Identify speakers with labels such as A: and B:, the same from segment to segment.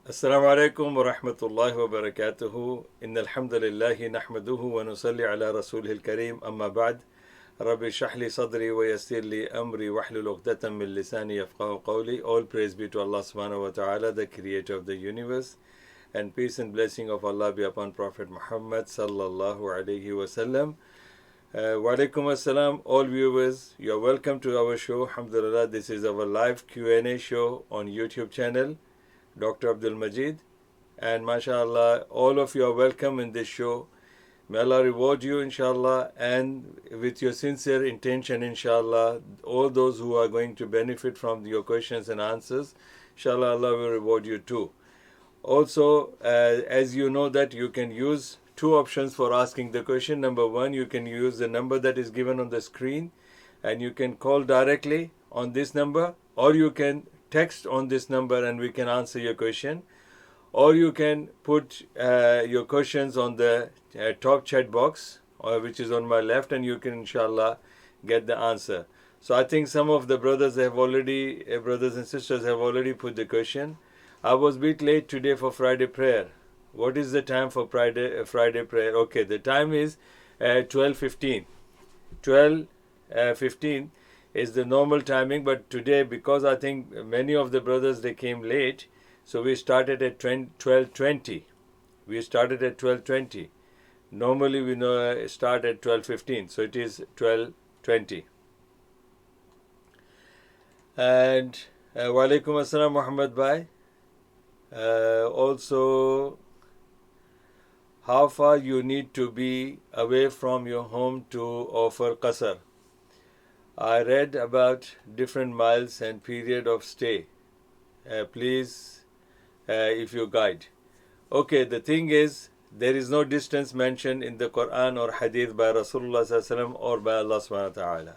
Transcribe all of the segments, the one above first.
A: السلام عليكم ورحمة الله وبركاته إن الحمد لله نحمده ونصلي على رسوله الكريم أما بعد ربي اشرح لي صدري ويسر لي أمري واحلل عقدة من لساني يفقهوا قولي. All praise be to Allah subhanahu wa ta'ala, the creator of the universe, and peace and blessing of Allah be upon Prophet Muhammad sallallahu alayhi wa sallam. Wa alaikum assalam, all viewers. You are welcome to our show. Alhamdulillah, this is our live Q A show on YouTube channel, DrAbdulMajid. And mashallah, all of you are welcome in this show. May Allah reward you, inshallah, and with your sincere intention, inshallah, all those who are going to benefit from your questions and answers, inshallah, Allah will reward you too. Also, as you know that you can use two options for asking the question. Number one, you can use the number that is given on the screen, and you can call directly on this number, or you can text on this number and we can answer your question, or you can put your questions on the top chat box, which is on my left, and you can inshallah get the answer. So I think some of the brothers and sisters have already put the question. I was a bit late today for Friday prayer. What is the time for Friday prayer? Okay, the time is 12:15. 12:15 is the normal timing, but today, because I think many of the brothers, they came late, so we started at 12:20. We started at 12:20. Normally we start at 12:15, so it is 12:20. And wa alaikum assalam, Muhammad Bhai. Also, how far you need to be away from your home to offer qasr? I read about different miles and period of stay. Please, if you guide. Okay, the thing is, there is no distance mentioned in the Quran or Hadith by Rasulullah sallallahu alaihi wasallam or by Allah subhanahu wa ta'ala.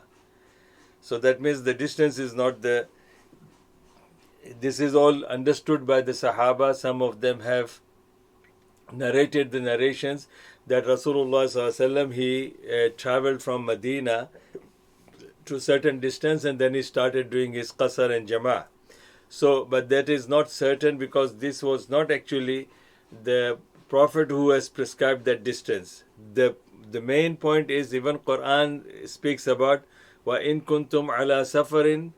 A: So that means the distance is not the... This is all understood by the Sahaba. Some of them have narrated the narrations that Rasulullah sallallahu alaihi wasallam, he traveled from Medina to a certain distance and then he started doing his qasr and jama'ah. So, but that is not certain, because this was not actually the Prophet who has prescribed that distance. The main point is, even Quran speaks about وَإِن كُنْتُمْ عَلَى سَفَرٍ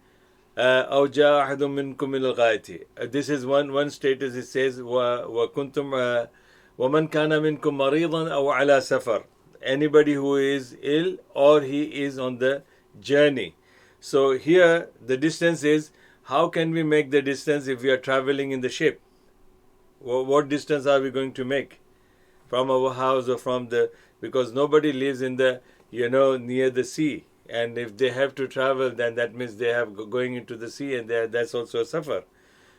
A: أَوْ جَاءَ أَحَدٌ مِّنْكُمْ مِنَ الْغَائِطِ. This is one status. It says وَكُنْتُمْ وَمَنْ كَانَ مِنْكُمْ مَرِيضًا أَوْ عَلَى سَفَرٍ. Anybody who is ill or he is on the journey. So here the distance is, how can we make the distance if we are traveling in the ship? What distance are we going to make from our house or from the... Because nobody lives in the, near the sea. And if they have to travel, then that means they have going into the sea, and that's also a safar.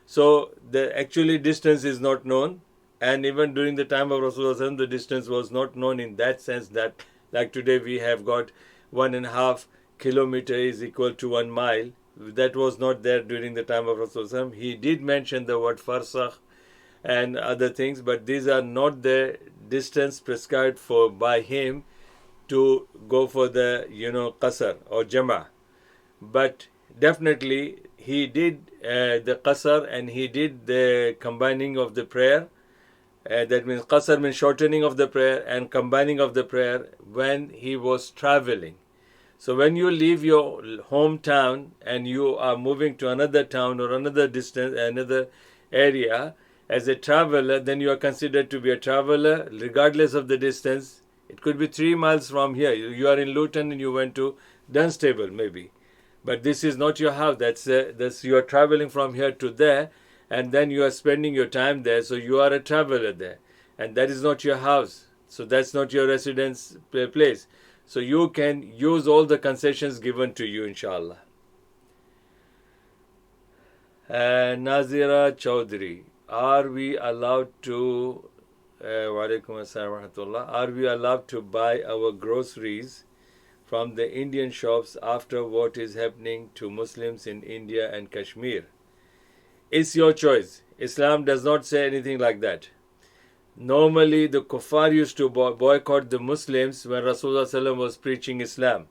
A: So the actually distance is not known. And even during the time of Rasulullah, the distance was not known in that sense that, like today, we have got 1.5 kilometer is equal to 1 mile. That was not there during the time of Rasulullah. He did mention the word farsakh and other things, but these are not the distance prescribed for by him to go for the qasr or jama'. But definitely he did the qasr, and he did the combining of the prayer. That means qasr means shortening of the prayer and combining of the prayer when he was traveling. So when you leave your hometown and you are moving to another town or another distance, another area, as a traveler, then you are considered to be a traveler regardless of the distance. It could be 3 miles from here. You are in Luton and you went to Dunstable maybe. But this is not your house. That's you are traveling from here to there, and then you are spending your time there. So you are a traveler there. And that is not your house. So that's not your residence place. So you can use all the concessions given to you, inshallah. Nazira Chaudhary, are we allowed to... Walaikum assalam wa rahmatullah. Are we allowed to buy our groceries from the Indian shops after what is happening to Muslims in India and Kashmir? It's your choice. Islam does not say anything like that. Normally, the kuffar used to boycott the Muslims when Rasulullah was preaching Islam.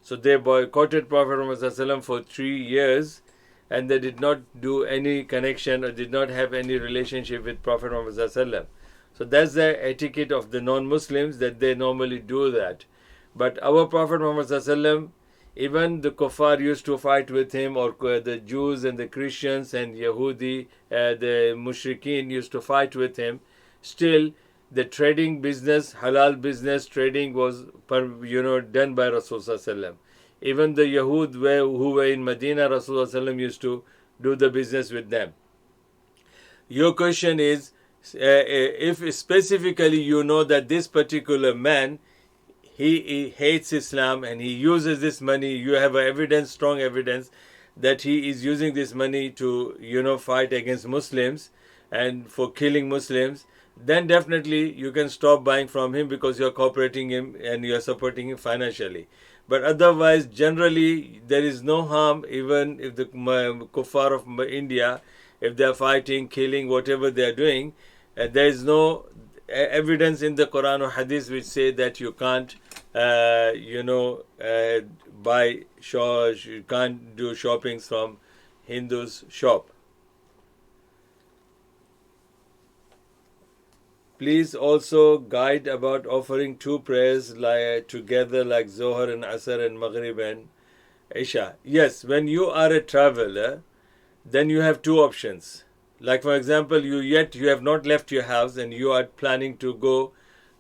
A: So they boycotted Prophet Muhammad for 3 years, and they did not do any connection or did not have any relationship with Prophet Muhammad Sallallahu Alaihi Wasallam. So that's the etiquette of the non-Muslims, that they normally do that. But our Prophet Muhammad Sallallahu Alaihi Wasallam, even the kuffar used to fight with him, or the Jews and the Christians and Yahudi, the mushrikeen used to fight with him. Still, the trading business, halal business trading, was done by Rasulullah. Even the Yahud who were in Medina, Rasulullah used to do the business with them. Your question is, if specifically you know that this particular man, he hates Islam and he uses this money, you have evidence, strong evidence, that he is using this money to, fight against Muslims and for killing Muslims, then definitely you can stop buying from him, because you're cooperating him and you're supporting him financially. But otherwise, generally, there is no harm, even if the kuffar of India, if they're fighting, killing, whatever they're doing, there is no evidence in the Quran or Hadith which say that you can't, buy, you can't do shoppings from Hindus' shop. Please also guide about offering two prayers together, like Zohar and Asr and Maghrib and Isha. Yes, when you are a traveler, then you have two options. Like for example, you have not left your house and you are planning to go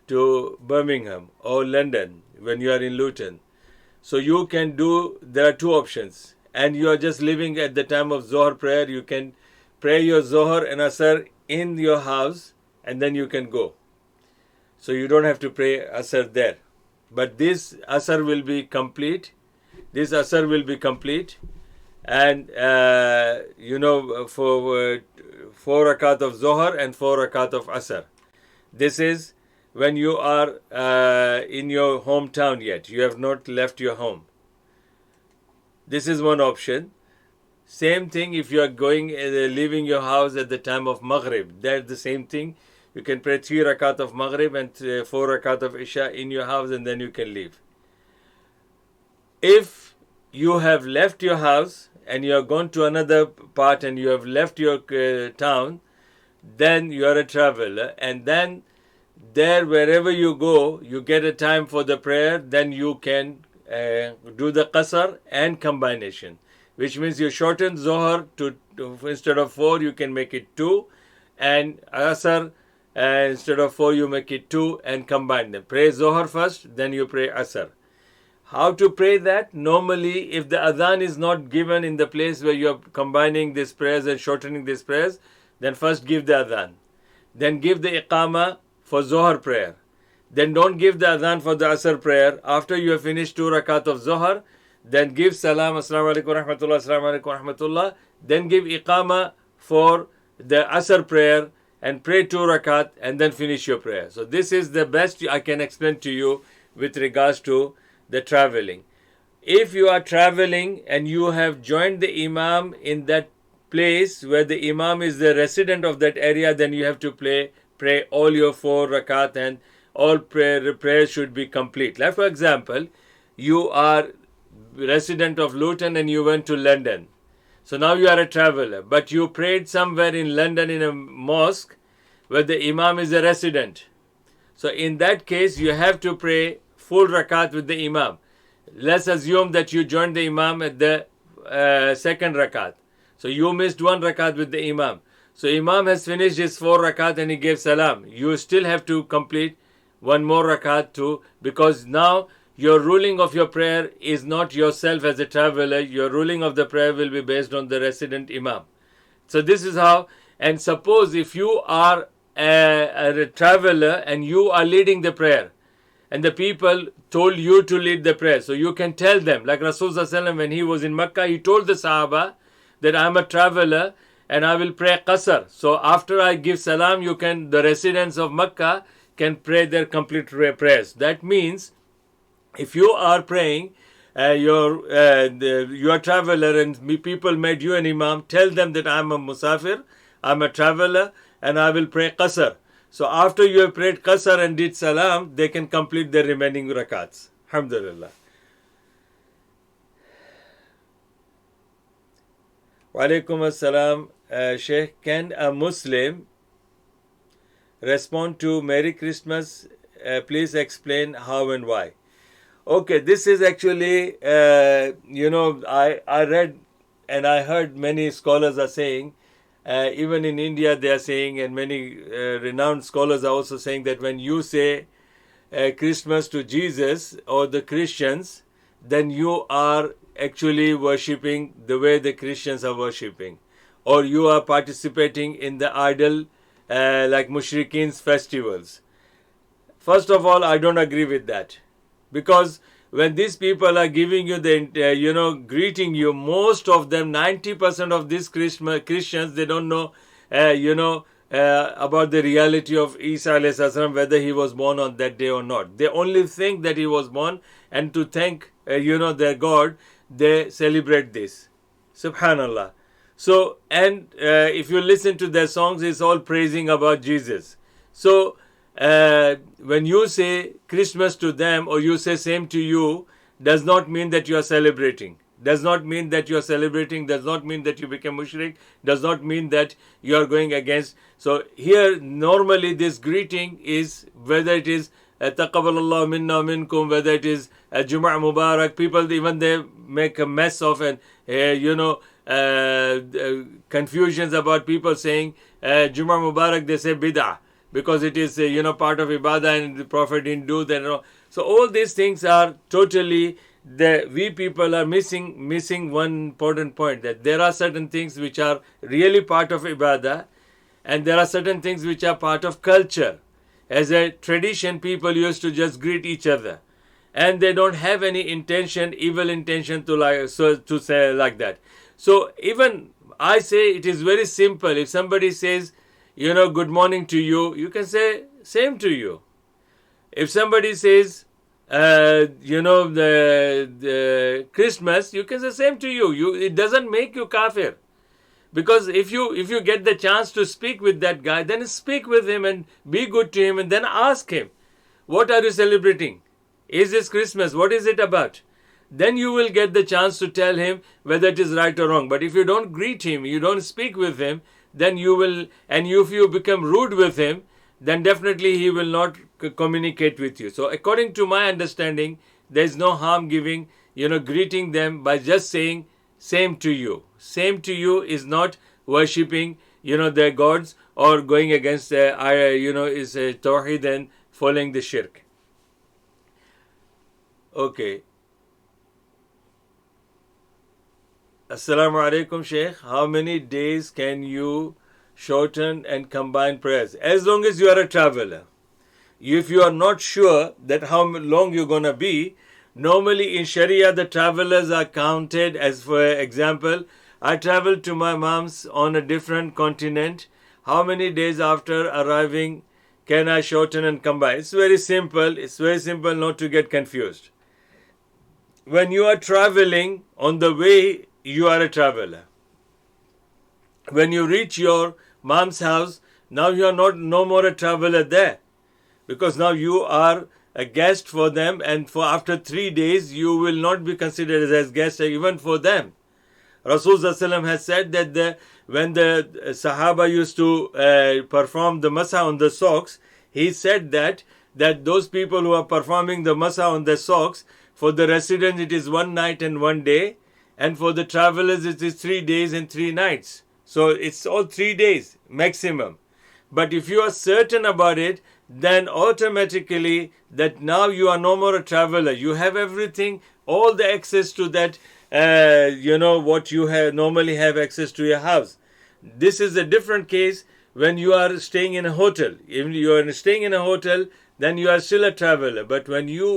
A: to Birmingham or London when you are in Luton. So you can there are two options, and you are just living at the time of Zohar prayer. You can pray your Zohar and Asr in your house, and then you can go. So you don't have to pray Asr there. But this Asr will be complete. And for 4 rakat of Zohar and 4 rakat of Asr. This is when you are in your hometown yet. You have not left your home. This is one option. Same thing if you are leaving your house at the time of Maghrib. That's the same thing. You can pray 3 rakat of Maghrib and 4 rakat of Isha in your house, and then you can leave. If you have left your house and you have gone to another part and you have left your town, then you are a traveler, and then there, wherever you go, you get a time for the prayer, then you can do the qasr and combination, which means you shorten Zohar to instead of 4, you can make it 2, and Asr, instead of 4, you make it 2, and combine them. Pray Zohar first, then you pray Asr. How to pray that? Normally, if the adhan is not given in the place where you are combining these prayers and shortening these prayers, then first give the adhan. Then give the iqama for Zohar prayer. Then don't give the adhan for the Asr prayer. After you have finished 2 rakat of Zohar, then give salam, assalamu alaikum rahmatullah, assalamu alaikum rahmatullah. Then give iqama for the Asr prayer and pray 2 rakat and then finish your prayer. So this is the best I can explain to you with regards to the traveling. If you are traveling and you have joined the imam in that place where the imam is the resident of that area, then you have to pray all your 4 rakat, and all prayers should be complete. Like for example, you are resident of Luton and you went to London. So now you are a traveler, but you prayed somewhere in London in a mosque where the imam is a resident. So in that case, you have to pray full rakat with the imam. Let's assume that you joined the imam at the second rakat. So you missed 1 rakat with the imam. So imam has finished his 4 rakat and he gave salam. You still have to complete 1 more rakat too, because now your ruling of your prayer is not yourself as a traveler. Your ruling of the prayer will be based on the resident imam. So this is how. And suppose if you are a traveler and you are leading the prayer, and the people told you to lead the prayer, so you can tell them, like Rasulullah when he was in Mecca, he told the Sahaba that I am a traveler and I will pray qasr. So after I give salam, the residents of Mecca can pray their complete prayers. That means if you are praying, you are a traveler and people made you an imam, tell them that I am a musafir, I am a traveler and I will pray qasr. So after you have prayed qasr and did salam, they can complete their remaining rakats. Alhamdulillah. Walaikum assalam. Sheikh, can a Muslim respond to Merry Christmas? Please explain how and why. Okay, this is actually, I read and I heard many scholars are saying, even in India they are saying, and many renowned scholars are also saying that when you say Christmas to Jesus or the Christians, then you are actually worshipping the way the Christians are worshipping, or you are participating in the idol like mushrikeen's festivals. First of all, I don't agree with that, because when these people are giving you greeting you, most of them, 90% of these Christians, they don't know, about the reality of Isa alayhi salam, whether he was born on that day or not. They only think that he was born, and to thank, their God, they celebrate this. Subhanallah. So, and if you listen to their songs, it's all praising about Jesus. So, when you say Christmas to them, or you say same to you, does not mean that you are celebrating. Does not mean that you are celebrating. Does not mean that you become mushrik. Does not mean that you are going against. So here, normally this greeting is, whether it is taqabbalallahu minna minkum, whether it is Jum'ah Mubarak, people, even they make a mess of, and confusions about people saying Jum'ah Mubarak, they say bid'ah, because it is part of ibadah, and the Prophet didn't do that. So all these things are totally, we people are missing one important point, that there are certain things which are really part of ibadah, and there are certain things which are part of culture. As a tradition, people used to just greet each other, and they don't have any intention, evil intention, to say like that. So even I say it is very simple. If somebody says, good morning to you, you can say same to you. If somebody says, the Christmas, you can say same to you. It doesn't make you kafir. Because if you get the chance to speak with that guy, then speak with him and be good to him, and then ask him, what are you celebrating? Is this Christmas? What is it about? Then you will get the chance to tell him whether it is right or wrong. But if you don't greet him, you don't speak with him, then you will, and if you become rude with him, then definitely he will not communicate with you. So according to my understanding, there is no harm giving, greeting them by just saying same to you. Same to you is not worshipping, their gods, or going against, is tawheed and following the shirk. Okay. Assalamu alaikum, Sheikh. How many days can you shorten and combine prayers? As long as you are a traveler. If you are not sure that how long you're going to be, normally in Sharia, the travelers are counted as, for example, I traveled to my mom's on a different continent. How many days after arriving can I shorten and combine? It's very simple. It's very simple not to get confused. When you are traveling, on the way, you are a traveler. When you reach your mom's house, now you are no more a traveler there, because now you are a guest for them, and for after 3 days you will not be considered as guest even for them. Rasulullah has said that when the Sahaba used to perform the masa on the socks, he said that those people who are performing the masa on the socks, for the residents it is 1 night and 1 day, and for the travelers it is 3 days and 3 nights. So it's all 3 days maximum. But if you are certain about it, then automatically that now you are no more a traveler. You have everything, all the access to that, what you normally have access to your house. This is a different case when you are staying in a hotel. If you are staying in a hotel, then you are still a traveler. But when you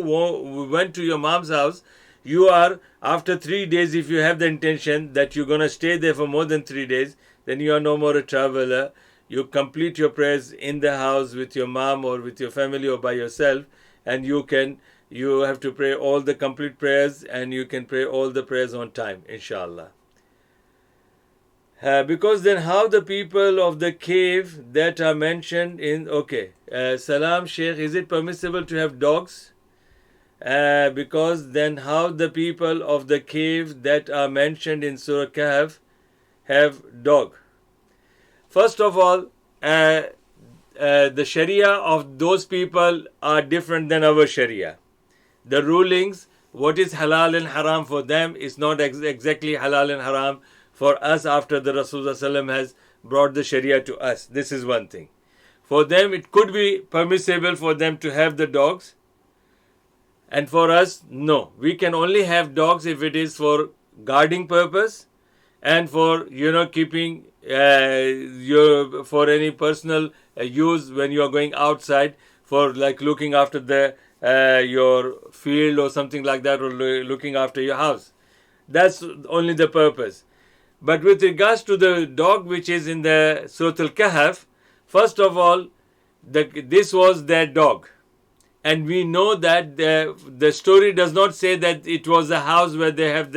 A: went to your mom's house, you are, after 3 days, if you have the intention that you're going to stay there for more than 3 days, then you are no more a traveler. You complete your prayers in the house with your mom or with your family or by yourself, and you have to pray all the complete prayers, and you can pray all the prayers on time, inshallah. Because then how the people of the cave that are mentioned in, Salam Sheikh, is it permissible to have dogs? Because then how the people of the cave that are mentioned in Surah Kahf have dog? First of all, the Sharia of those people are different than our Sharia. The rulings, what is halal and haram for them is not exactly halal and haram for us after the Rasulullah has brought the Sharia to us. This is one thing. For them, it could be permissible for them to have the dogs. And for us, no. We can only have dogs if it is for guarding purpose and for, keeping for any personal use when you are going outside, for like looking after your field or something like that, or looking after your house. That's only the purpose. But with regards to the dog which is in the Surah Al-Kahf, first of all, this was their dog. And we know that the story does not say that it was a house where they had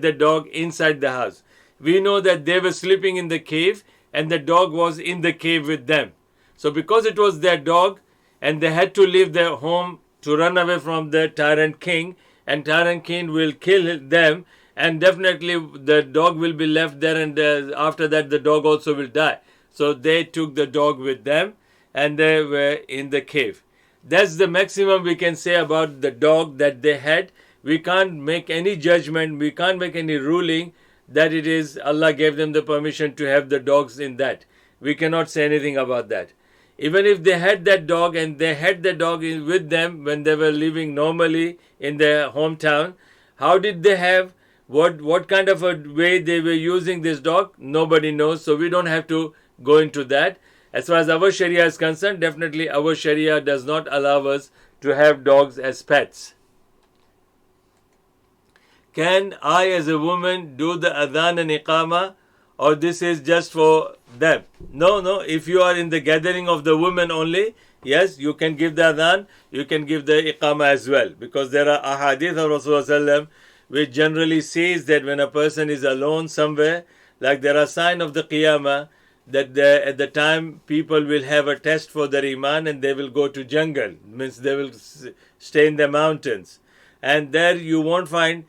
A: the dog inside the house. We know that they were sleeping in the cave and the dog was in the cave with them. So because it was their dog and they had to leave their home to run away from the tyrant king, and tyrant king will kill them, and definitely the dog will be left there, and after that the dog also will die. So they took the dog with them and they were in the cave. That's the maximum we can say about the dog that they had. We can't make any judgment, we can't make any ruling that it is Allah gave them the permission to have the dogs in that. We cannot say anything about that. Even if they had that dog and they had the dog with them when they were living normally in their hometown, how did they have, what kind of a way they were using this dog? Nobody knows, so we don't have to go into that. As far as our Sharia is concerned, definitely our Sharia does not allow us to have dogs as pets. Can I as a woman do the adhan and iqama, or this is just for them? No, if you are in the gathering of the women only, yes, you can give the adhan, you can give the iqama as well, because there are ahadith of Rasulullah which generally says that when a person is alone somewhere, like there are signs of the qiyamah, that at the time people will have a test for their iman and they will go to jungle, means they will stay in the mountains, and there you won't find,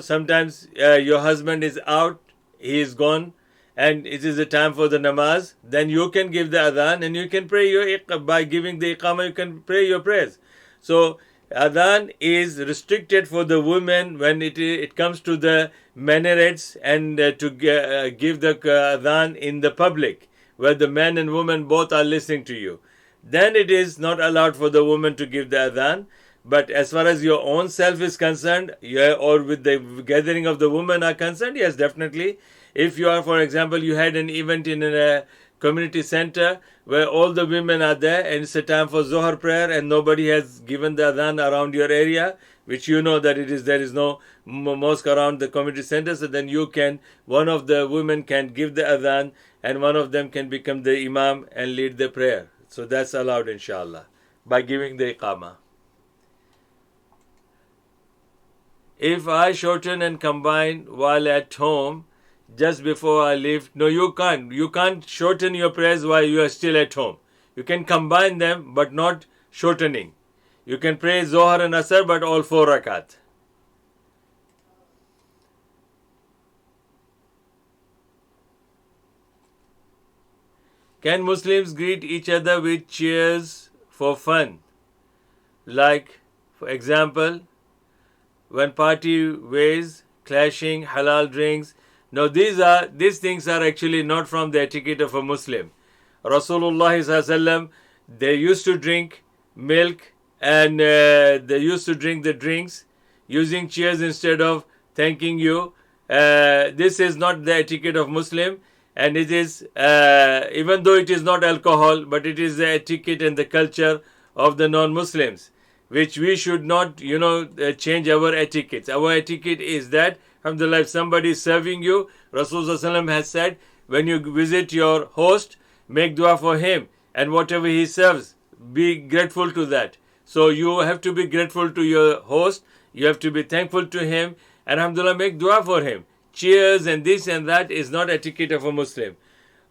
A: sometimes your husband is out, he is gone, and it is the time for the namaz. Then you can give the adhan and you can pray by giving the iqamah, you can pray your prayers. So adhan is restricted for the women when it comes to the minarets and to give the adhan in the public, where the men and women both are listening to you. Then it is not allowed for the woman to give the adhan. But as far as your own self is concerned, or with the gathering of the women are concerned, yes, definitely. If you are, for example, you had an event in a community center where all the women are there and it's a time for Zohar prayer and nobody has given the adhan around your area, which you know that there is no mosque around the community center, so then one of the women can give the adhan and one of them can become the imam and lead the prayer. So that's allowed, inshallah, by giving the iqamah. If I shorten and combine while at home, just before I leave, no, you can't. You can't shorten your prayers while you are still at home. You can combine them, but not shortening. You can pray Zohar and Asr, but all 4 rakat. Can Muslims greet each other with cheers for fun? Like, for example, when party ways, clashing, halal drinks. Now these things are actually not from the etiquette of a Muslim. Rasulullah, they used to drink milk and they used to drink the drinks using cheers instead of thanking you. This is not the etiquette of Muslim, and it is, even though it is not alcohol, but it is the etiquette and the culture of the non-Muslims, which we should not, change our etiquettes. Our etiquette is that, alhamdulillah, if somebody is serving you, Rasulullah has said, when you visit your host, make dua for him, and whatever he serves, be grateful to that. So you have to be grateful to your host, you have to be thankful to him, and alhamdulillah, make dua for him. Cheers and this and that is not etiquette of a Muslim.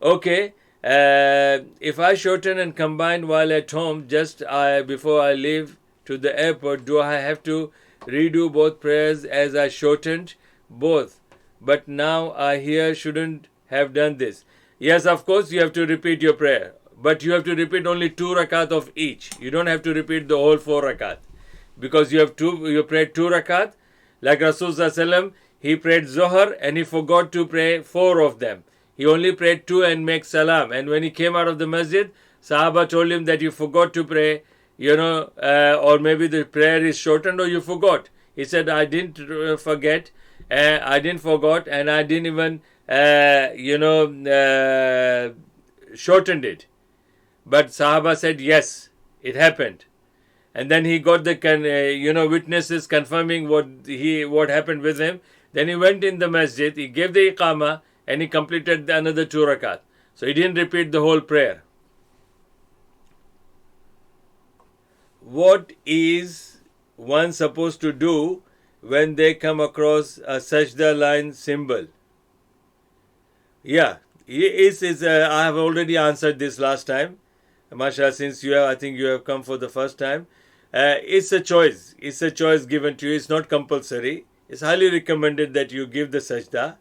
A: Okay, if I shorten and combine while at home, just before I leave to the airport, do I have to redo both prayers as I shortened both? but now I hear shouldn't have done this. Yes, of course, you have to repeat your prayer, but you have to repeat only 2 rakat of each. You don't have to repeat the whole 4 rakat, because you prayed 2 rakat. Like Rasulullah, he prayed Zohar and he forgot to pray 4 of them. He only prayed 2 and make salam. And when he came out of the masjid, Sahaba told him that you forgot to pray, or maybe the prayer is shortened or you forgot. He said, I didn't forget, I didn't forgot, and I didn't even, shortened it. But Sahaba said, yes, it happened. And then he got the witnesses confirming what happened with him. Then he went in the masjid, he gave the iqamah, and he completed another 2 rakat. So he didn't repeat the whole prayer. What is one supposed to do when they come across a sajda line symbol? Yeah, I have already answered this last time. Mashallah, since I think you have come for the first time. It's a choice. It's a choice given to you. It's not compulsory. It's highly recommended that you give the sajda.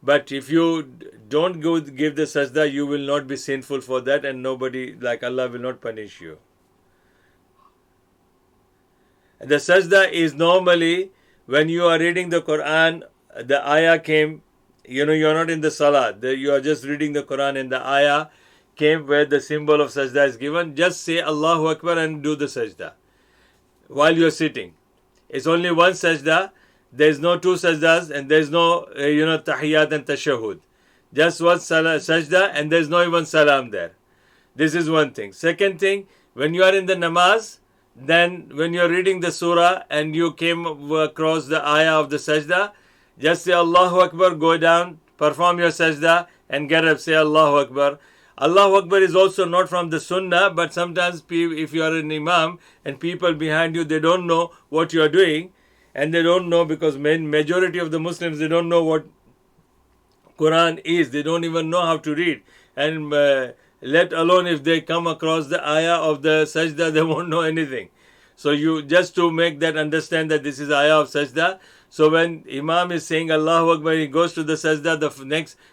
A: But if you don't give the sajda, you will not be sinful for that, and nobody, like Allah, will not punish you. The sajda is normally when you are reading the Quran, the ayah came, you are not in the salah, you are just reading the Quran and the ayah came where the symbol of sajda is given. Just say Allahu Akbar and do the sajda while you are sitting. It's only one sajda. There is no 2 sajdas, and there is no tahiyyat and tashahhud. Just one sajda, and there is no even salam there. This is one thing. Second thing, when you are in the namaz, then when you are reading the surah and you came across the ayah of the sajda, just say Allahu Akbar, go down, perform your sajda, and get up, say Allahu Akbar. Allahu Akbar is also not from the sunnah, but sometimes if you are an imam and people behind you, they don't know what you are doing, and they don't know, because majority of the Muslims, they don't know what Quran is. They don't even know how to read. And let alone if they come across the ayah of the sajda, they won't know anything. So you just to make that understand that this is ayah of sajda. So when Imam is saying Allahu Akbar, he goes to the sajda,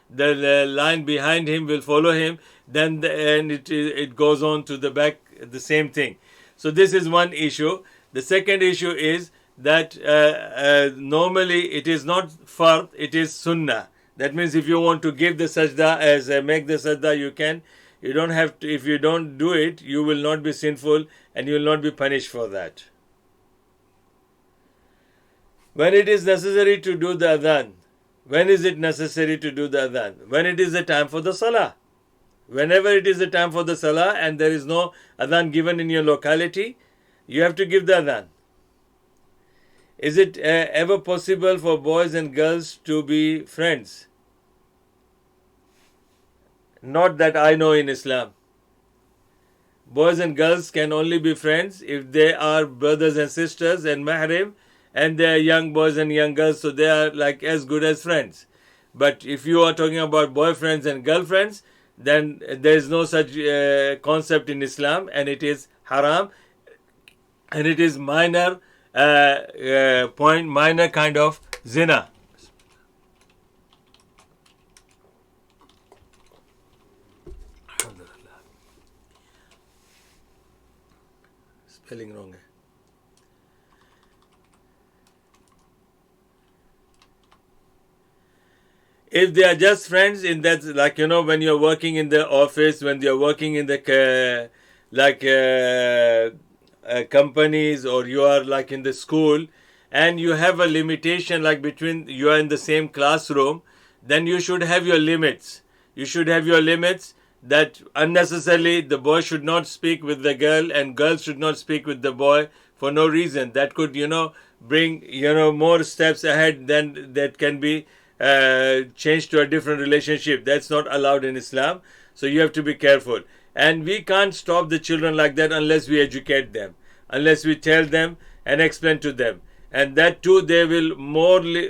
A: the line behind him will follow him. Then it goes on to the back, the same thing. So this is one issue. The second issue is that normally it is not fard, it is sunnah. That means if you want to give the sajda make the sajda, you can. You don't have to. If you don't do it, you will not be sinful and you will not be punished for that. When it is necessary to do the adhan, when is it necessary to do the adhan? When it is the time for the salah. Whenever it is the time for the salah and there is no adhan given in your locality, you have to give the adhan. Is it ever possible for boys and girls to be friends? Not that I know in Islam. Boys and girls can only be friends if they are brothers and sisters and mahrim, and they are young boys and young girls, so they are like as good as friends. But if you are talking about boyfriends and girlfriends, then there is no such concept in Islam, and it is haram, and it is minor kind of zina. Spelling wrong. If they are just friends, in that, like when you are working in the office, when you are working in the companies, or you are like in the school, and you have a limitation, like between you are in the same classroom, then you should have your limits. You should have your limits that unnecessarily the boy should not speak with the girl and girl should not speak with the boy for no reason. That could bring more steps ahead than that can be changed to a different relationship. That's not allowed in Islam. So you have to be careful. And we can't stop the children like that unless we educate them, unless we tell them and explain to them. And that too, they will mostly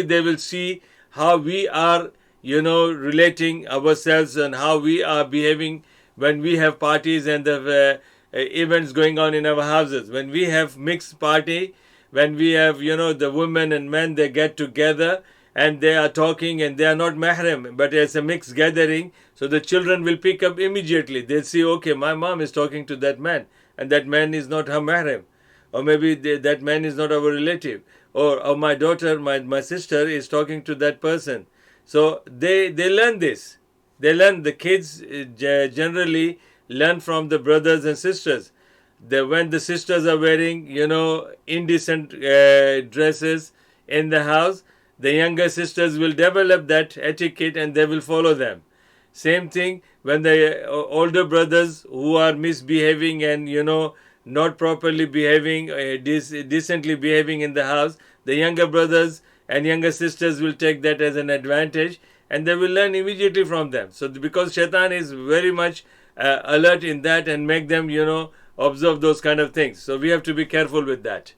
A: they will see how we are relating ourselves and how we are behaving when we have parties and the events going on in our houses. When we have mixed party, when we have, the women and men, they get together and they are talking and they are not mahram, but it's a mixed gathering. So the children will pick up immediately. They'll see, okay, my mom is talking to that man and that man is not her mahram. Or maybe that man is not our relative. Or my daughter, my sister is talking to that person. So they learn this. The kids generally learn from the brothers and sisters. When the sisters are wearing, indecent dresses in the house, the younger sisters will develop that etiquette and they will follow them. Same thing when the older brothers who are misbehaving and, not properly behaving, decently behaving in the house, the younger brothers and younger sisters will take that as an advantage and they will learn immediately from them. So because shaitan is very much alert in that and make them, observe those kind of things. So we have to be careful with that.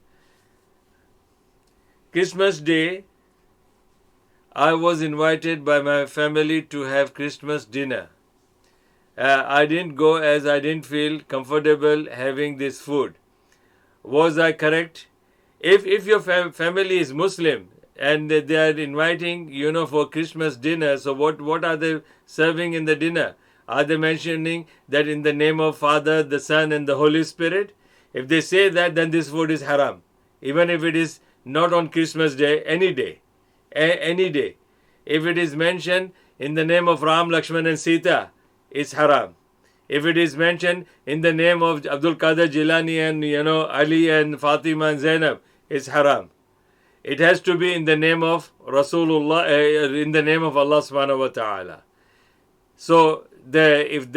A: Christmas Day, I was invited by my family to have Christmas dinner. I didn't go as I didn't feel comfortable having this food. Was I correct? If your family is Muslim and they are inviting, for Christmas dinner, so what are they serving in the dinner? Are they mentioning that in the name of Father, the Son and the Holy Spirit? If they say that, then this food is haram. Even if it is not on Christmas Day, any day. Any day. If it is mentioned in the name of Ram, Lakshman and Sita, it's haram. If it is mentioned in the name of Abdul Qadir Jilani and Ali and Fatima and Zainab, it's haram. It has to be in the name of Rasulullah, in the name of Allah subhanahu wa ta'ala. So if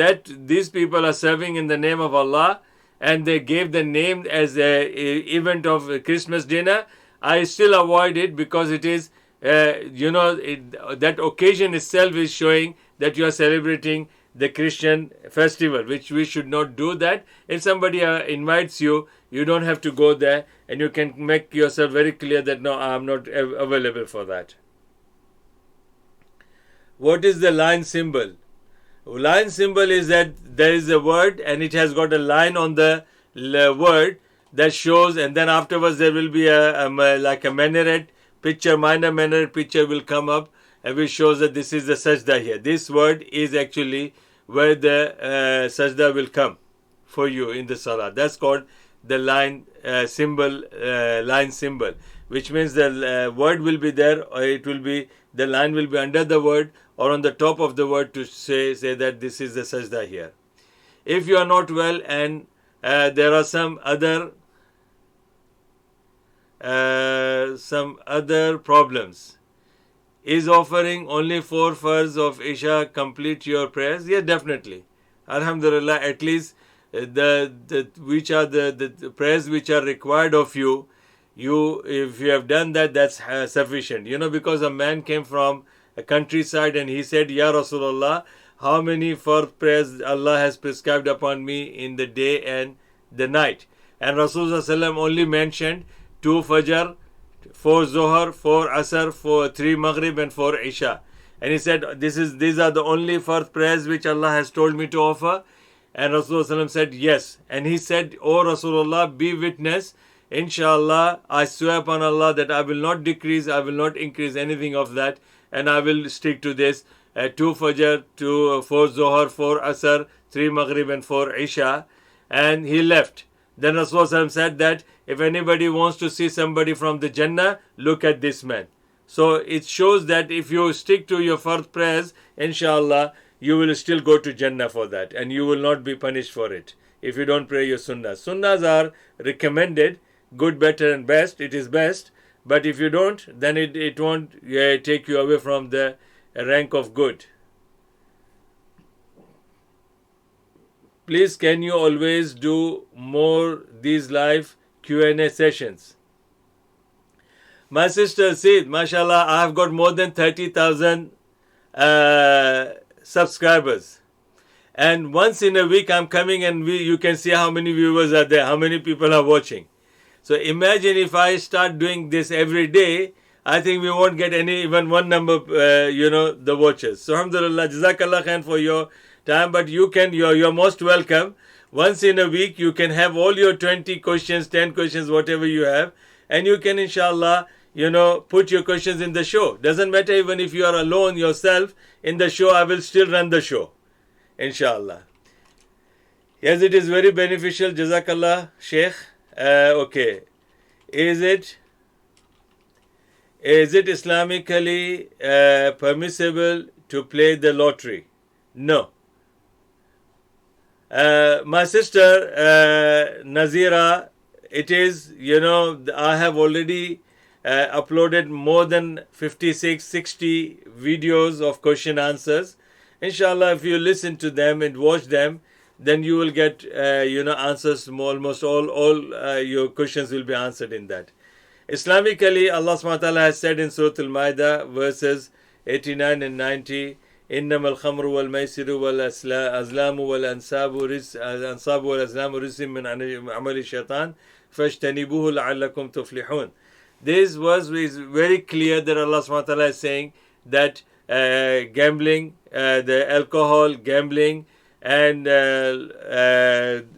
A: these people are serving in the name of Allah and they gave the name as a event of Christmas dinner, I still avoid it because it is that occasion itself is showing that you are celebrating the Christian festival, which we should not do that. If somebody invites you, you don't have to go there and you can make yourself very clear that no, I am not available for that. What is the line symbol? Line symbol is that there is a word and it has got a line on the word that shows, and then afterwards there will be like a minaret picture, minor minaret picture will come up and which shows that this is the sajda here. This word is actually where the sajda will come for you in the salah. That's called the line symbol, which means the word will be there, or the line will be under the word or on the top of the word to say that this is the sajda here. If you are not well and there are some other problems, is offering only 4 farz of Isha complete your prayers? Yes, definitely. Alhamdulillah, at least which are the prayers which are required of you. If you have done that, that's sufficient. Because a man came from a countryside and he said, Ya Rasulullah, how many farz prayers Allah has prescribed upon me in the day and the night? And Rasulullah only mentioned 2 Fajr, 4 Zohar, 4 Asr, 3 Maghrib and 4 Isha. And he said, these are the only farz prayers which Allah has told me to offer. And Rasulullah said, yes. And he said, O Rasulullah, be witness, inshallah, I swear upon Allah that I will not decrease, I will not increase anything of that, and I will stick to this. 2 Fajr, 4 Zohar, 4 Asr, 3 Maghrib and 4 Isha. And he left. Then Rasulullah said that if anybody wants to see somebody from the Jannah, look at this man. So it shows that if you stick to your farz prayers, inshallah, you will still go to Jannah for that and you will not be punished for it if you don't pray your sunnahs. Sunnahs are recommended, good, better and best. It is best. But if you don't, then it won't take you away from the rank of good. Please, can you always do more these live Q&A sessions? My sister Sid, mashallah, I have got more than 30,000 subscribers. And once in a week I'm coming and you can see how many viewers are there, how many people are watching. So imagine if I start doing this every day, I think we won't get even one number, the watchers. So alhamdulillah, jazakallah khair for your time, but you're most welcome. Once in a week, you can have all your 20 questions, 10 questions, whatever you have, and you can inshallah, put your questions in the show. Doesn't matter even if you are alone yourself in the show, I will still run the show, inshallah. Yes, it is very beneficial. Jazakallah, Sheikh. Okay. Is it Islamically permissible to play the lottery? No. My sister Nazira, it is, I have already uploaded more than 56, 60 videos of question answers. Inshallah, if you listen to them and watch them, then you will get, answers. Almost all your questions will be answered in that. Islamically, Allah subhanahu wa ta'ala has said in Surah Al-Ma'idah, verses 89 and 90, إنما الخمر والميسر والأزلام والأنصاب والأزلام رجس من عمل الشيطان فاجتنبوه لعلكم تفلحون. This verse is very clear that Allah subhanahu wa ta'ala is saying that gambling, the alcohol, gambling, and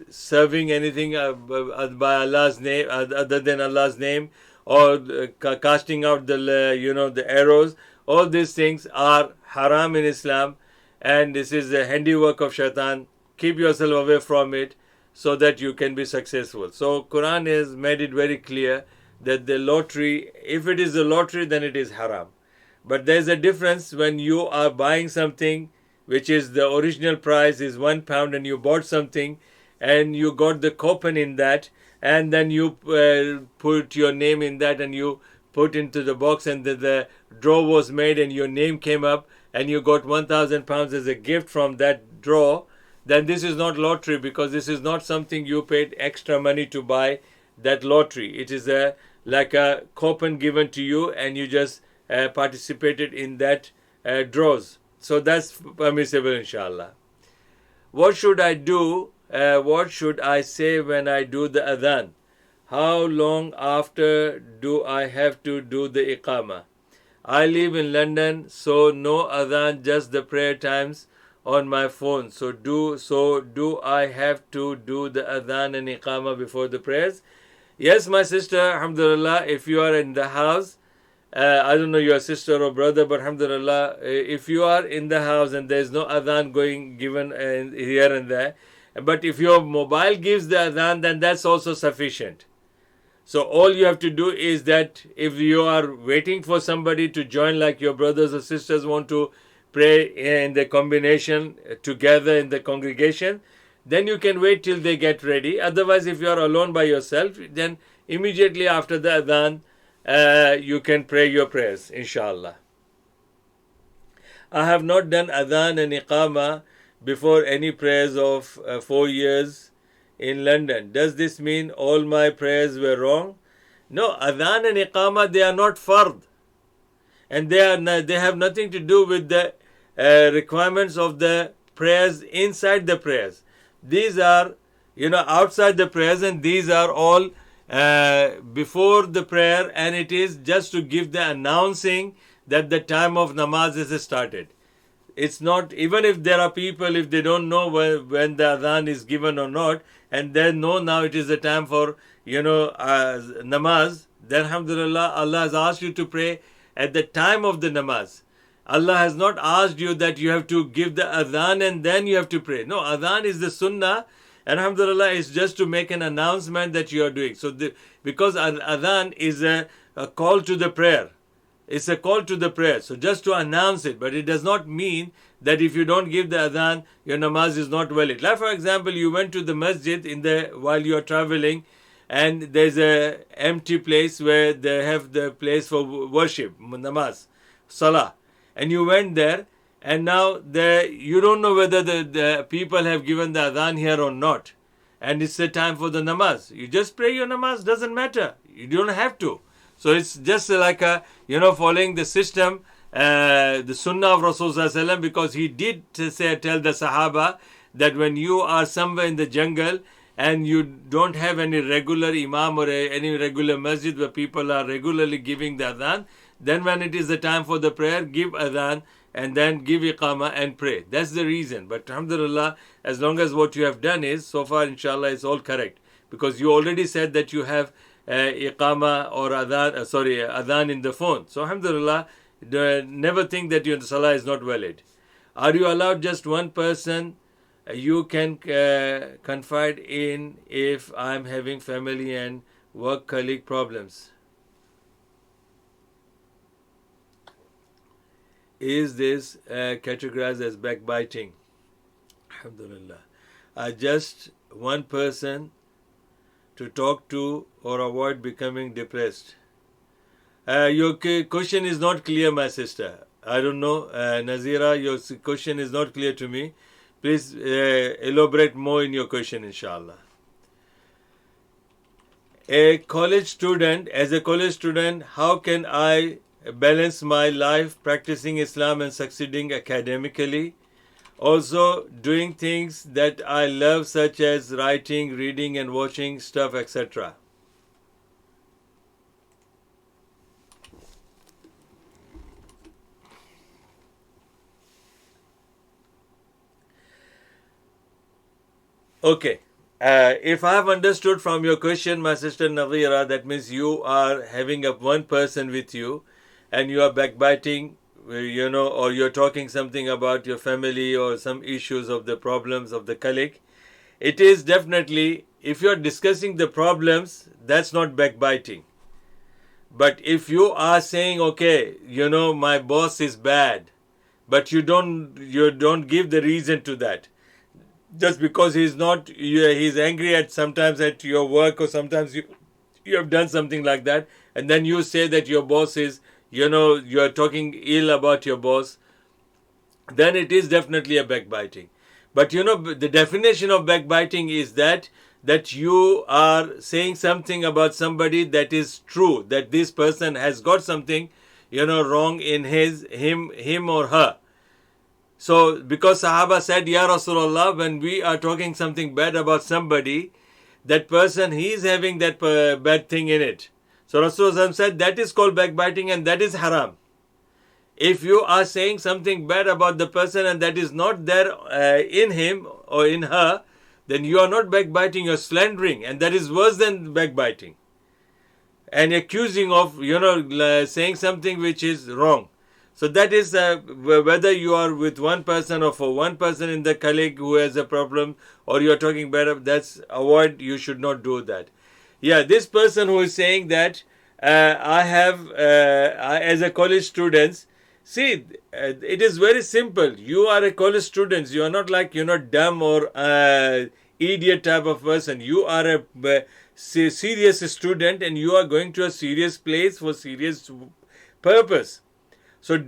A: serving anything by Allah's name, other than Allah's name, or casting out the arrows, all these things are haram in Islam, and this is the handiwork of shaitan. Keep yourself away from it so that you can be successful. So Quran has made it very clear that the lottery, if it is a lottery, then it is haram. But there is a difference when you are buying something which is the original price is £1, and you bought something and you got the coupon in that, and then you put your name in that, and you put into the box, and the draw was made and your name came up, and you got £1,000 as a gift from that draw. Then this is not lottery, because this is not something you paid extra money to buy that lottery. It is like a coupon given to you, and you just participated in that draws. So that's permissible, inshallah. What should I do? What should I say when I do the adhan? How long after do I have to do the iqamah? I live in London, so no adhan, just the prayer times on my phone. So do I have to do the adhan and iqamah before the prayers? Yes, my sister, alhamdulillah, if you are in the house, I don't know your sister or brother, but alhamdulillah, if you are in the house and there is no adhan given here and there, but if your mobile gives the adhan, then that's also sufficient. So all you have to do is that if you are waiting for somebody to join, like your brothers or sisters want to pray in the combination together in the congregation, then you can wait till they get ready. Otherwise, if you are alone by yourself, then immediately after the adhan, you can pray your prayers, inshallah. I have not done adhan and iqamah before any prayers of 4 years in London. Does this mean all my prayers were wrong? No, adhan and iqamah, they are not fard. And they have nothing to do with the requirements of the prayers inside the prayers. These are, outside the prayers, and these are all before the prayer, and it is just to give the announcing that the time of namaz is started. It's not, even if there are people, if they don't know when the adhan is given or not, and they know now it is the time for, namaz, then alhamdulillah, Allah has asked you to pray at the time of the namaz. Allah has not asked you that you have to give the adhan and then you have to pray. No, adhan is the sunnah, and alhamdulillah, it's just to make an announcement that you are doing. So because adhan is a call to the prayer. It's a call to the prayer. So just to announce it, but it does not mean that if you don't give the adhan, your namaz is not valid. Like for example, you went to the masjid while you are traveling, and there's a empty place where they have the place for worship, namaz, salah, and you went there, and now you don't know whether the people have given the adhan here or not, and it's the time for the namaz. You just pray your namaz, doesn't matter. You don't have to. So it's just like following the system, the sunnah of Rasulullah, because he did tell the Sahaba that when you are somewhere in the jungle and you don't have any regular imam or any regular masjid where people are regularly giving the adhan, then when it is the time for the prayer, give adhan and then give iqamah and pray. That's the reason. But alhamdulillah, as long as what you have done is, so far inshallah, it's all correct. Because you already said that you have iqama or adhan in the phone. So alhamdulillah, never think that your salah is not valid. Are you allowed just one person you can confide in if I'm having family and work colleague problems? Is this categorized as backbiting? Alhamdulillah. Just one person to talk to or avoid becoming depressed. Your question is not clear, my sister. I don't know. Nazira, your question is not clear to me. Please elaborate more in your question, inshallah. As a college student, how can I balance my life practicing Islam and succeeding academically? Also, doing things that I love, such as writing, reading, and watching stuff, etc. Okay. If I have understood from your question, my sister Nazira, that means you are having one person with you and you are backbiting, or you're talking something about your family or some issues of the problems of the colleague. It is definitely, if you're discussing the problems, that's not backbiting. But if you are saying, okay, my boss is bad, but you don't give the reason to that, just because he's angry at sometimes at your work, or sometimes you have done something like that, and then you say that your boss is, you're talking ill about your boss, then it is definitely a backbiting. But the definition of backbiting is that you are saying something about somebody that is true, that this person has got something wrong in him or her. So, because Sahaba said, Ya Rasulullah, when we are talking something bad about somebody, that person, he is having that bad thing in it. So, Rasulullah said, that is called backbiting and that is haram. If you are saying something bad about the person and that is not there in him or in her, then you are not backbiting, you are slandering, and that is worse than backbiting. And accusing of, saying something which is wrong. So that is whether you are with one person or for one person in the colleague who has a problem, or you are talking bad, that's avoid, you should not do that. Yeah, this person who is saying that as a college student, see, it is very simple. You are a college student. You are not like, dumb or idiot type of person. You are a serious student and you are going to a serious place for serious purpose. So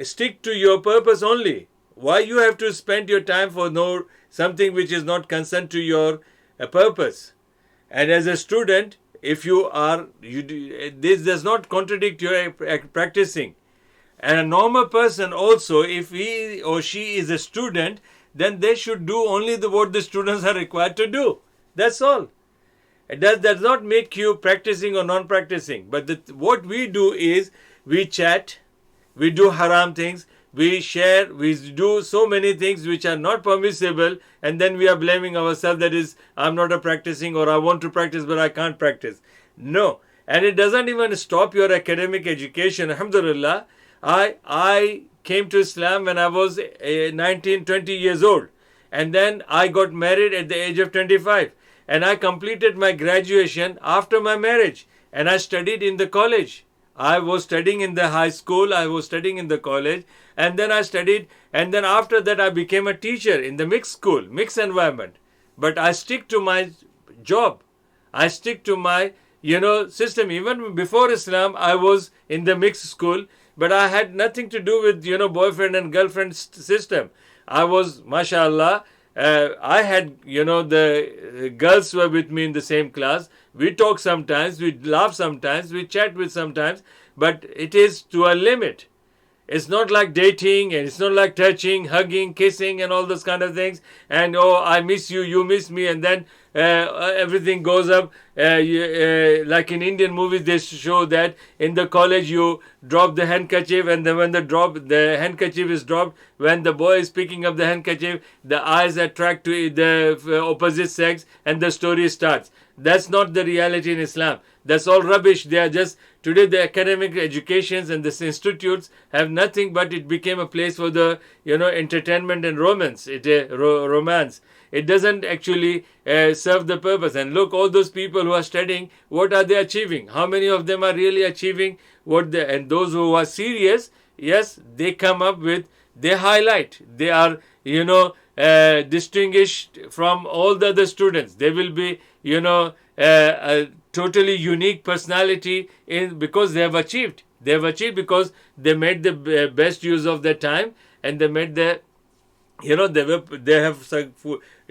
A: stick to your purpose only. Why you have to spend your time for something which is not concerned to your purpose? And as a student, if this does not contradict your practicing. And a normal person also, if he or she is a student, then they should do only what the students are required to do. That's all. It does not make you practicing or non-practicing. But what we do is, we chat, we do haram things, we share, we do so many things which are not permissible, and then we are blaming ourselves, that is, I'm not a practicing, or I want to practice but I can't practice. No. And it doesn't even stop your academic education. Alhamdulillah, I came to Islam when I was 19, 20 years old. And then I got married at the age of 25. And I completed my graduation after my marriage. And I studied in the college. I was studying in the high school, I was studying in the college, and then I studied, and then after that I became a teacher in the mixed school, mixed environment. But I stick to my job. I stick to my, system. Even before Islam, I was in the mixed school, but I had nothing to do with, boyfriend and girlfriend system. I was, mashallah, I had, the girls were with me in the same class. We talk sometimes, we laugh sometimes, we chat with sometimes, but it is to a limit. It's not like dating, and it's not like touching, hugging, kissing, and all those kind of things. And I miss you, you miss me, and then everything goes up. Like in Indian movies, they show that in the college you drop the handkerchief, and then when the handkerchief is dropped, when the boy is picking up the handkerchief, the eyes attract to the opposite sex, and the story starts. That's not the reality in Islam. That's all rubbish. They are just, today the academic educations and the institutes have nothing but it became a place for the, entertainment and romance. Romance. It doesn't actually serve the purpose. And look, all those people who are studying, what are they achieving? How many of them are really achieving what they, and those who are serious, yes, they come up with, they highlight, they are, distinguished from all the other students. They will be, a totally unique personality in, because they have achieved. They have achieved because they made the best use of their time, and they made the, they have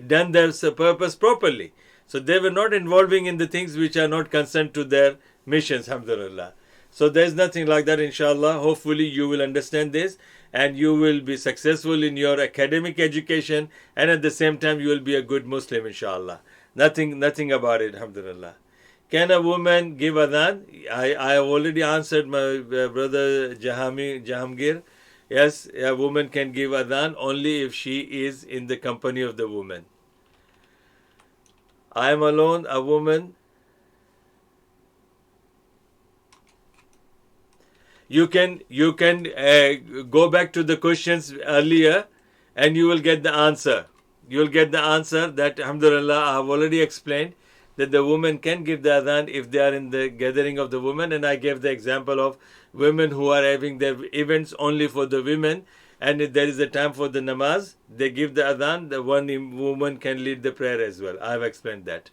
A: done their purpose properly. So they were not involving in the things which are not concerned to their missions, alhamdulillah. So there is nothing like that, inshallah. Hopefully you will understand this, and you will be successful in your academic education, and at the same time you will be a good Muslim, inshallah. Nothing about it, alhamdulillah. Can a woman give adhan? I have already answered my brother Jahangir. Yes, a woman can give adhan only if she is in the company of the woman. I am alone, a woman. You can go back to the questions earlier, and you will get the answer. You will get the answer that, alhamdulillah, I have already explained that the woman can give the adhan if they are in the gathering of the women, and I gave the example of women who are having their events only for the women, and if there is a time for the namaz, they give the adhan, the one woman can lead the prayer as well. I have explained that.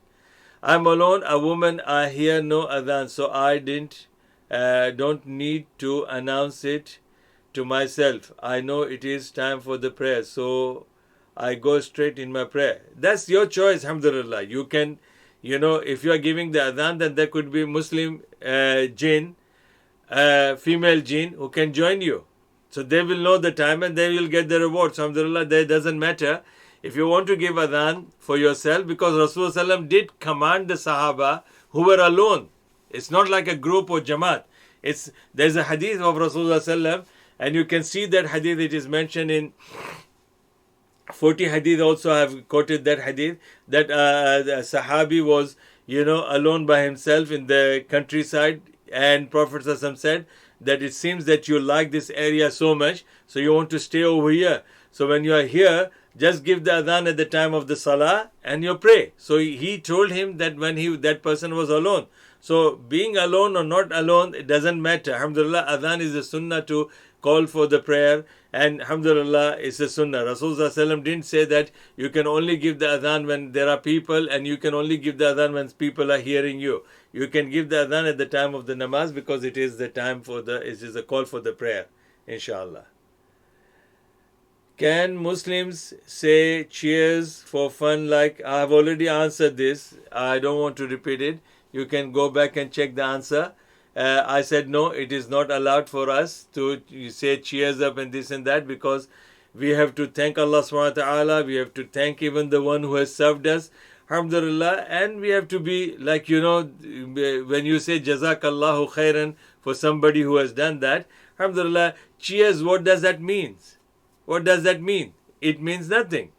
A: I am alone, a woman, I hear no adhan, so I don't need to announce it to myself. I know it is time for the prayer, so I go straight in my prayer. That's your choice, alhamdulillah. You can, if you are giving the adhan, then there could be Muslim jinn, female jinn who can join you. So they will know the time and they will get the reward. So alhamdulillah, that doesn't matter. If you want to give adhan for yourself, because Rasulullah did command the Sahaba who were alone. It's not like a group or jamaat. There's a hadith of Rasulullah, and you can see that hadith. It is mentioned in 40 hadith. Also, I have quoted that hadith that the Sahabi was, alone by himself in the countryside, and Prophet ﷺ said that it seems that you like this area so much, so you want to stay over here. So when you are here, just give the adhan at the time of the salah and you pray. So he told him that when that person was alone. So being alone or not alone, it doesn't matter. Alhamdulillah, adhan is a sunnah to call for the prayer, and alhamdulillah, it's a sunnah. Rasulullah didn't say that you can only give the adhan when there are people, and you can only give the adhan when people are hearing you. You can give the adhan at the time of the namaz, because it is the time it is a call for the prayer, inshallah. Can Muslims say cheers for fun? Like, I have already answered this. I don't want to repeat it. You can go back and check the answer. I said no, it is not allowed for us to say cheers up and this and that, because we have to thank Allah subhanahu wa ta'ala. We have to thank even the one who has served us, alhamdulillah, and we have to be like, when you say jazakallahu khairan for somebody who has done that, alhamdulillah, cheers, what does that mean? What does that mean? It means nothing.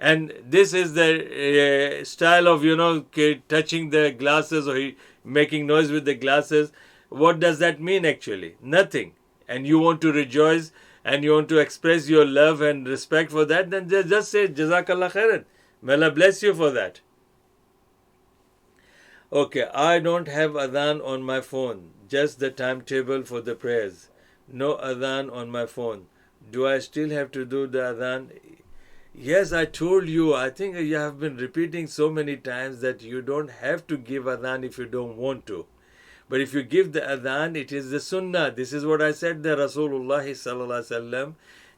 A: And this is the style of, touching the glasses or making noise with the glasses. What does that mean actually? Nothing. And you want to rejoice and you want to express your love and respect for that, then just say Jazakallah khairan. May Allah bless you for that. Okay, I don't have adhan on my phone. Just the timetable for the prayers. No adhan on my phone. Do I still have to do the adhan? Yes, I told you. I think you have been repeating so many times that you don't have to give adhan if you don't want to. But if you give the adhan, it is the sunnah. This is what I said. The Rasulullah sallallahu alaihi wasallam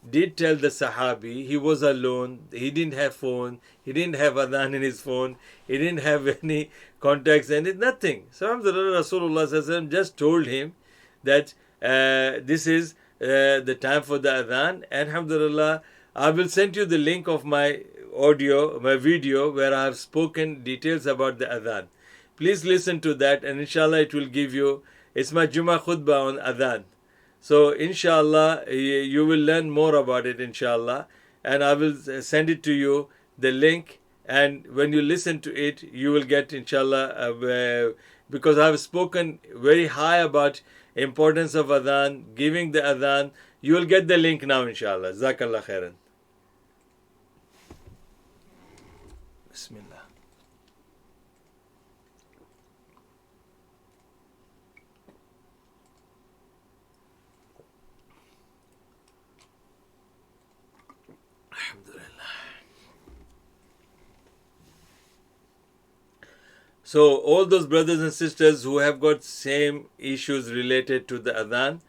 A: did tell the Sahabi, he was alone, he didn't have phone, he didn't have adhan in his phone, he didn't have any contacts and nothing. So Rasulullah sallallahu alaihi wasallam just told him that this is the time for the adhan, and alhamdulillah, I will send you the link of my video where I have spoken details about the adhan. Please listen to that, and inshallah it will give you, it's my Jummah khutbah on adhan. So inshallah you will learn more about it, inshallah, and I will send it to you, the link, and when you listen to it, you will get inshallah because I've spoken very high about importance of adhan, giving the adhan. You will get the link now, inshallah. Jazakallah khairan. Bismillah. So all those brothers and sisters who have got same issues related to the adhan,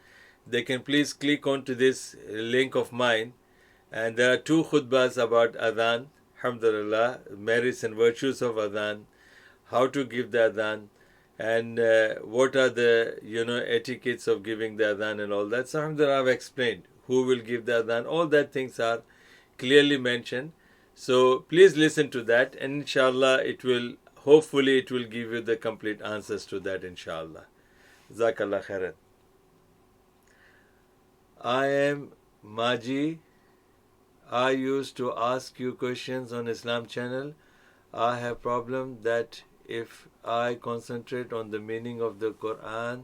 A: they can please click onto this link of mine. And there are 2 khutbahs about adhan, alhamdulillah, merits and virtues of adhan, how to give the adhan, and what are the etiquettes of giving the adhan and all that. So alhamdulillah, I've explained who will give the adhan. All that things are clearly mentioned. So please listen to that, and inshallah hopefully it will give you the complete answers to that, inshallah. Jazakallah khairan. I am Maji. I used to ask you questions on Islam channel. I have problem that if I concentrate on the meaning of the Quran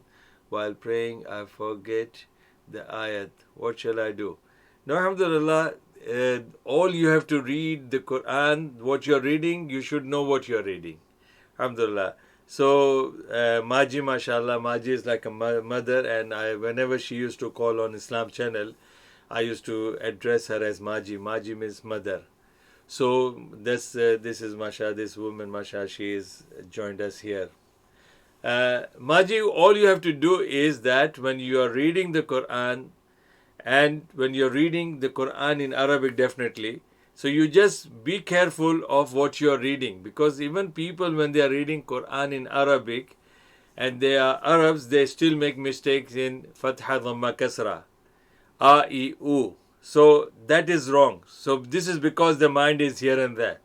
A: while praying, I forget the ayat. What shall I do? Now, alhamdulillah, all you have to read the Quran, what you're reading, you should know what you're reading. Alhamdulillah. So, Maji, mashallah, Maji is like a mother, and whenever she used to call on Islam channel, I used to address her as Maji. Maji means mother. So, this is Masha, this woman, Masha, she is joined us here. Maji, all you have to do is that when you are reading the Quran, and when you're reading the Quran in Arabic, definitely, so you just be careful of what you're reading, because even people, when they are reading Quran in Arabic and they are Arabs, they still make mistakes in Fatha, Dhamma, Kasra, A, I, U. So that is wrong. So this is because the mind is here and there.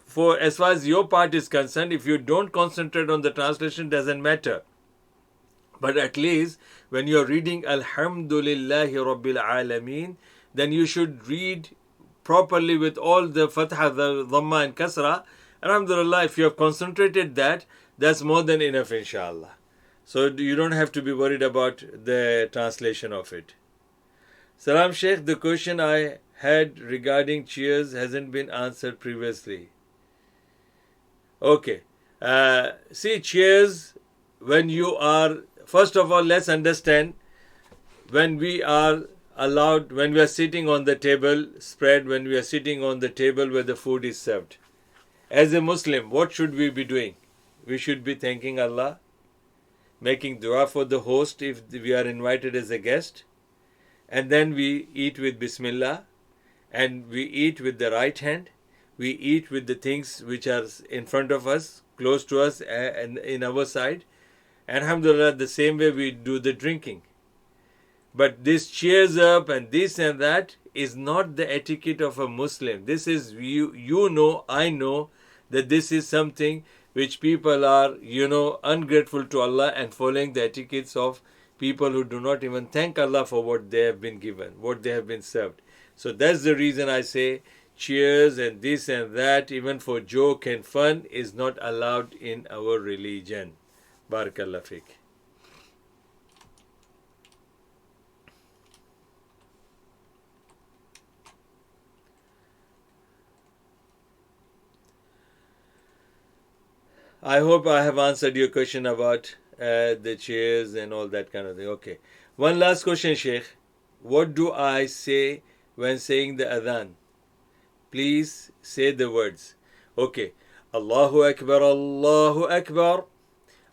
A: For as far as your part is concerned, if you don't concentrate on the translation, doesn't matter. But at least when you are reading Alhamdulillahi Rabbil Alameen, then you should read properly with all the Fatha, the Dhamma and Kasra. Alhamdulillah, if you have concentrated that, that's more than enough, inshallah. So you don't have to be worried about the translation of it. Salam Sheikh, the question I had regarding cheers hasn't been answered previously. Okay. See, cheers, when you are, first of all, let's understand, when we are allowed, when we are sitting on the table spread, when we are sitting on the table where the food is served, as a Muslim, what should we be doing? We should be thanking Allah, making dua for the host if we are invited as a guest, and then we eat with Bismillah, and we eat with the right hand, we eat with the things which are in front of us, close to us and in our side, and alhamdulillah, the same way we do the drinking. But this cheers up and this and that is not the etiquette of a Muslim. This is, you know, I know that this is something which people are, ungrateful to Allah and following the etiquettes of people who do not even thank Allah for what they have been given, what they have been served. So that's the reason I say cheers and this and that, even for joke and fun, is not allowed in our religion. Barakallah fiqh. I hope I have answered your question about the chairs and all that kind of thing. Okay. One last question, Sheikh. What do I say when saying the adhan? Please say the words. Okay. Allahu Akbar, Allahu Akbar.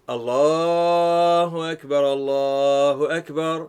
A: Allahu Akbar, Allahu Akbar.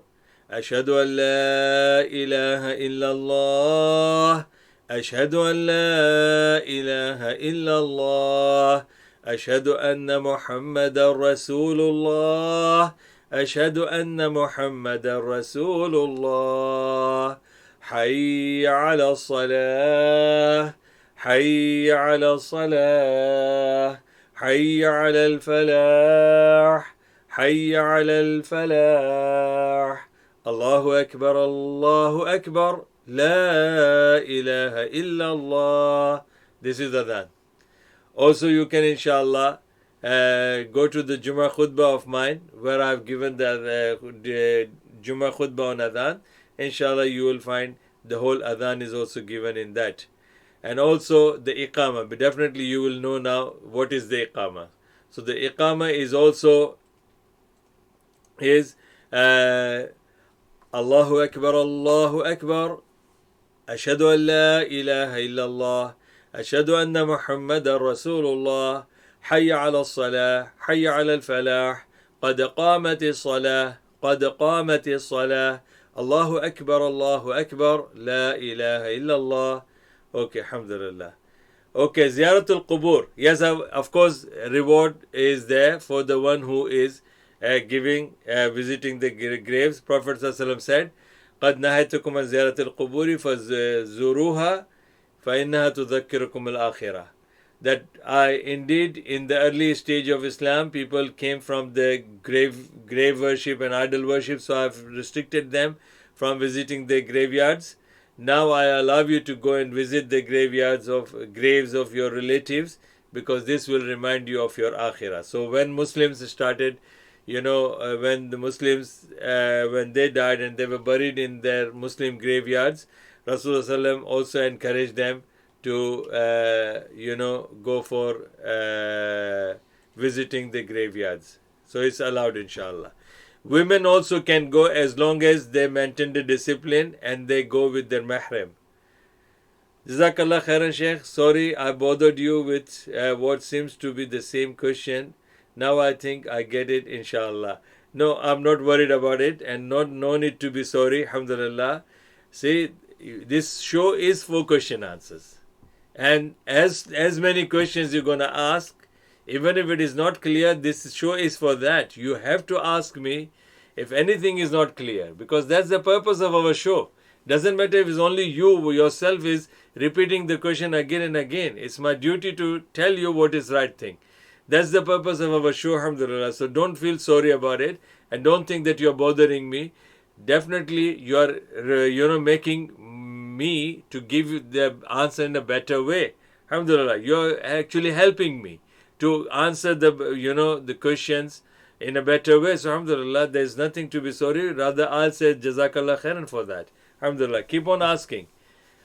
A: Ashhadu an la ilaha illallah. Ashhadu an la ilaha illallah. أشهد أن محمد رسول الله أشهد أن محمد رسول الله حي على الصلاة حي على الصلاة حي على الفلاح حي على الفلاح الله أكبر الله أكبر لا إله إلا الله. This is adhan. Also, you can, inshallah, go to the Jummah khutbah of mine where I've given the Jummah khutbah on Adhan. Inshallah, you will find the whole Adhan is also given in that. And also the Iqamah. But definitely you will know now what is the Iqamah. So the Iqamah is also Allahu Akbar, Allahu Akbar, Ashhadu an la ilaha illallah, Ashhadu anna Muhammadan Rasulullah, Hayya ala salah, Hayya ala falah, Qad qamati salah, Qad qamati salah, Allahu Akbar, La ilaha illallah. Okay, alhamdulillah. Okay, Ziyaratul Qubur. Yes, of course, reward is there for the one who is visiting the graves. Prophet ﷺ said, قَدْ نَهَيْتُكُمْ عَنْ زِيَارَةِ الْقُبُورِ فَزُورُوهَا فَإِنَّهَا تُذَكِّرُكُمُ الْآخِرَةِ. That indeed, in the early stage of Islam, people came from the grave worship and idol worship, so I have restricted them from visiting the graveyards. Now I allow you to go and visit the graves of your relatives, because this will remind you of your akhirah. So when Muslims started, when the Muslims, when they died and they were buried in their Muslim graveyards, Rasulullah ﷺ also encouraged them to, go for visiting the graveyards. So it's allowed, inshallah. Women also can go as long as they maintain the discipline and they go with their mahram. Jazakallah khairan, Sheikh. Sorry I bothered you with what seems to be the same question. Now I think I get it, inshallah. No, I'm not worried about it, and no need to be sorry, alhamdulillah. See, this show is for question answers. And as many questions you're going to ask, even if it is not clear, this show is for that. You have to ask me if anything is not clear, because that's the purpose of our show. Doesn't matter if it's only you yourself is repeating the question again and again. It's my duty to tell you what is right thing. That's the purpose of our show, alhamdulillah. So don't feel sorry about it, and don't think that you're bothering me. Definitely you are, making me to give you the answer in a better way. Alhamdulillah, you're actually helping me to answer the questions in a better way. So alhamdulillah, there's nothing to be sorry. Rather, I'll say Jazakallah khairan for that. Alhamdulillah, keep on asking.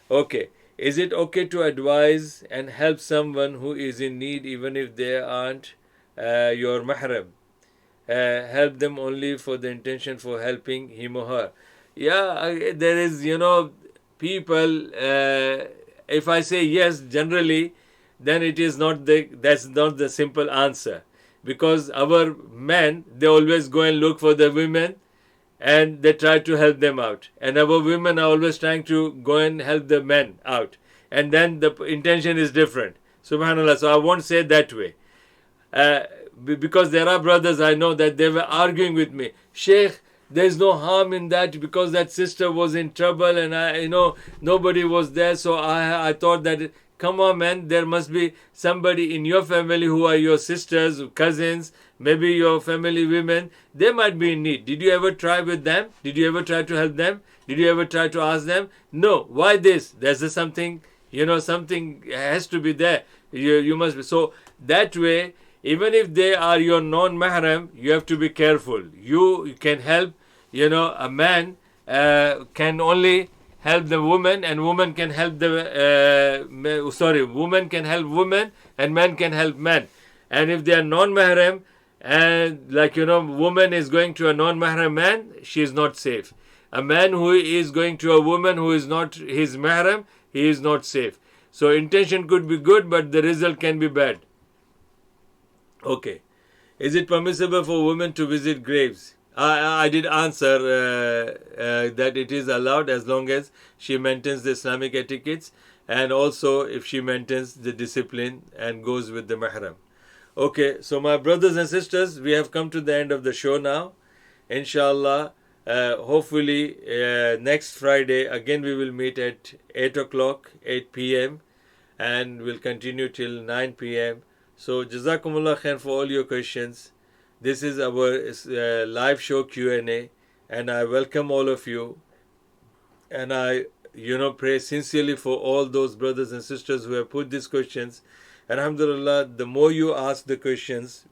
A: Okay. Is it okay to advise and help someone who is in need even if they aren't your mahram? Help them only for the intention for helping him or her. Yeah, there is, people, if I say yes, generally, then it is that's not the simple answer. Because our men, they always go and look for the women and they try to help them out. And our women are always trying to go and help the men out. And then the intention is different. Subhanallah. So I won't say that way. Because there are brothers I know that they were arguing with me. Sheikh, there's no harm in that because that sister was in trouble and nobody was there. So I thought that, come on man, there must be somebody in your family who are your sisters, cousins, maybe your family women. They might be in need. Did you ever try with them? Did you ever try to help them? Did you ever try to ask them? No. Why this? There's something, something has to be there. You must be. So that way, even if they are your non-mahram, you have to be careful. You can help, a man can only help the woman, and woman can help woman can help women, and man can help men. And if they are non-mahram, and woman is going to a non-mahram man, she is not safe. A man who is going to a woman who is not his mahram, he is not safe. So intention could be good, but the result can be bad. Okay. Is it permissible for women to visit graves? I did answer that it is allowed as long as she maintains the Islamic etiquettes, and also if she maintains the discipline and goes with the mahram. Okay, so my brothers and sisters, we have come to the end of the show now. Inshallah, hopefully next Friday again we will meet at 8 o'clock, 8 p.m. and we'll continue till 9 p.m. So Jazakumullah khair for all your questions. This is our live show Q&A, and I welcome all of you. And I, pray sincerely for all those brothers and sisters who have put these questions. And alhamdulillah, the more you ask the questions,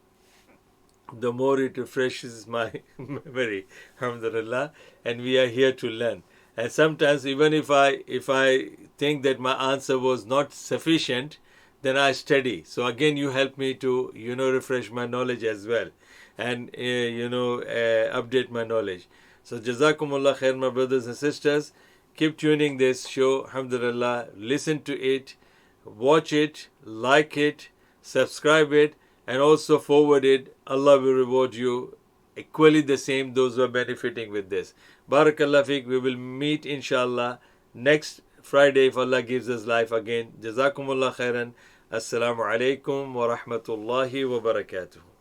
A: the more it refreshes my memory. Alhamdulillah. And we are here to learn. And sometimes even if I think that my answer was not sufficient, then I study. So again, you help me to refresh my knowledge as well, and update my knowledge. So Jazakumullah khair, my brothers and sisters. Keep tuning this show. Alhamdulillah. Listen to it, watch it, like it, subscribe it, and also forward it. Allah will reward you equally the same, those who are benefiting with this. Barakallah fiqh. We will meet inshallah next Friday if Allah gives us life again. Jazakumullah khairan. Assalamu alaikum wa rahmatullahi wa barakatuh.